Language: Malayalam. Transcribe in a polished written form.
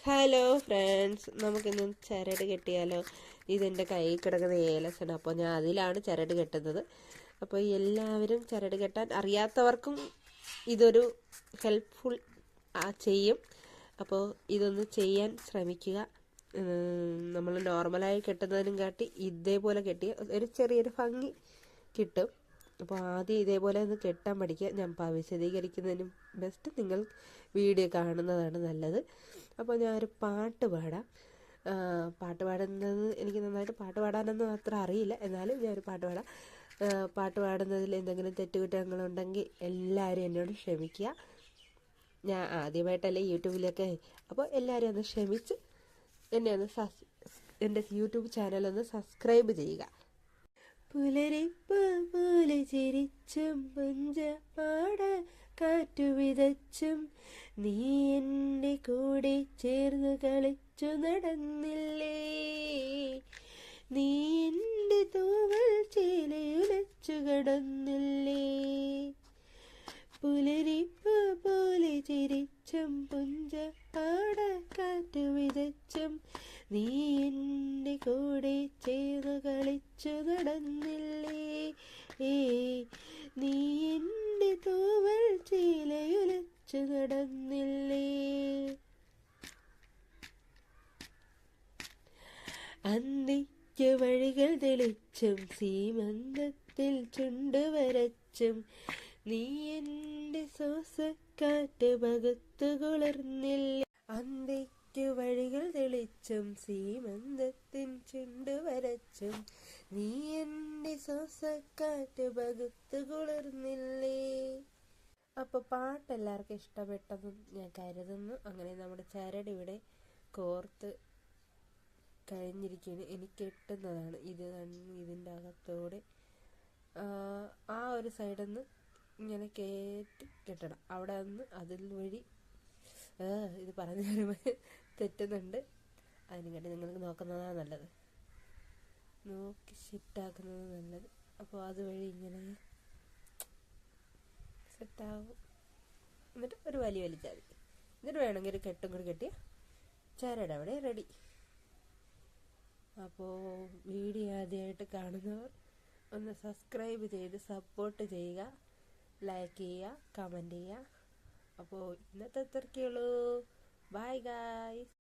ഹലോ ഫ്രണ്ട്സ്, നമുക്കിന്ന് ചരട് കെട്ടിയാലോ? ഇതെൻ്റെ കയ്യിൽ കിടക്കുന്ന ഏലസാണ്. അപ്പോൾ ഞാൻ അതിലാണ് ചരട് കെട്ടുന്നത്. അപ്പോൾ എല്ലാവരും ചരട് കെട്ടാൻ അറിയാത്തവർക്കും ഇതൊരു ഹെൽപ്ഫുൾ ചെയ്യും. അപ്പോൾ ഇതൊന്ന് ചെയ്യാൻ ശ്രമിക്കുക. നമ്മൾ നോർമലായി കെട്ടുന്നതിനും കാട്ടി ഇതേപോലെ കെട്ടിയ ഒരു ചെറിയൊരു ഭംഗി കിട്ടും. അപ്പോൾ ആദ്യം ഇതേപോലെ ഒന്ന് കെട്ടാൻ പഠിക്കുക. ഞാൻ വിശദീകരിക്കുന്നതിനും ബെസ്റ്റ് നിങ്ങൾ വീഡിയോ കാണുന്നതാണ് നല്ലത്. അപ്പോൾ ഞാനൊരു പാട്ട് പാടാം. പാട്ട് പാടുന്നത് എനിക്ക് നന്നായിട്ട് പാട്ട് പാടാനൊന്നും അത്ര അറിയില്ല, എന്നാലും ഞാനൊരു പാട്ട് പാടാം. പാട്ട് പാടുന്നതിൽ എന്തെങ്കിലും തെറ്റുകുറ്റങ്ങളുണ്ടെങ്കിൽ എല്ലാവരും എന്നോട് ക്ഷമിക്കുക. ഞാൻ ആദ്യമായിട്ടല്ലേ യൂട്യൂബിലൊക്കെ, അപ്പോൾ എല്ലാവരും ഒന്ന് ക്ഷമിച്ച് എന്നെ ഒന്ന് എൻ്റെ യൂട്യൂബ് ചാനലൊന്ന് സബ്സ്ക്രൈബ് ചെയ്യുക. പുലരിപ്പ് പോലെ ചിരിച്ചും പഞ്ചപാട കാറ്റു വിതച്ചും നീ എൻ്റെ കൂടെ ചേർന്ന് കളിച്ചു നടന്നില്ലേ, നീ എൻ്റെ തൂവൽ ചേലയുലച്ചു കടന്നില്ലേ. പുലരിപ്പ് പോലെ ചിരിച്ചും പുഞ്ചപാട കാറ്റു വിതച്ചും നീ എൻ്റെ കൂടെ ചേർന്ന് കളിച്ചു നടന്നില്ലേ, നീ എൻ്റെ തൂവൽ ചേലയുലച്ചു നടന്നില്ലേ. അന്തിക്ക് വഴികൾ തെളിച്ചും സീമന്തത്തിൽ ചുണ്ടുവരച്ചും നീ എൻ്റെ ശ്വാസക്കാറ്റ് പകുത്തു കുളിർന്നില്ല. അന്തിക്ക് വഴികൾ തെളിച്ചും സീമന്തത്തിൻ ചുണ്ടുവരച്ചും നീ എൻ്റെ ശ്വാസക്കാറ്റ് പകുത്തു കുളിർന്നില്ലേ. അപ്പോൾ പാട്ട് എല്ലാവർക്കും ഇഷ്ടപ്പെട്ടെന്നും ഞാൻ കരുതുന്നു. അങ്ങനെ നമ്മുടെ ചരട് ഇവിടെ കോർത്ത് കഴിഞ്ഞിരിക്കുകയാണ്. എനിക്ക് കെട്ടുന്നതാണ് ഇതിൻ്റെ അകത്തോടെ ആ ഒരു സൈഡിൽ നിന്ന് ഇങ്ങനെ കയറ്റി കെട്ടണം. അവിടെ നിന്ന് അതിൽ വഴി ഇത് പറഞ്ഞു തരുമ്പോൾ തെറ്റുന്നുണ്ട്. അതിനുവേണ്ടി നിങ്ങൾക്ക് നോക്കുന്നതാണ് നല്ലത്, നോക്കി സെറ്റാക്കുന്നത് നല്ലത്. അപ്പോൾ അതുവഴി ഇങ്ങനെ സെറ്റാകും. എന്നിട്ട് ഒരു വലിച്ചാൽ മതി. എന്നിട്ട് വേണമെങ്കിൽ ഒരു കെട്ടും കൂടി കെട്ടിയ ചരട് അവിടെ റെഡി. അപ്പോൾ വീഡിയോ ആദ്യമായിട്ട് കാണുന്നവർ ഒന്ന് സബ്സ്ക്രൈബ് ചെയ്ത് സപ്പോർട്ട് ചെയ്യുക, ലൈക്ക് ചെയ്യുക, കമൻറ്റ് ചെയ്യുക. അപ്പോൾ ഇന്നത്തെ അത്രയ്ക്കുള്ളൂ. Bye guys.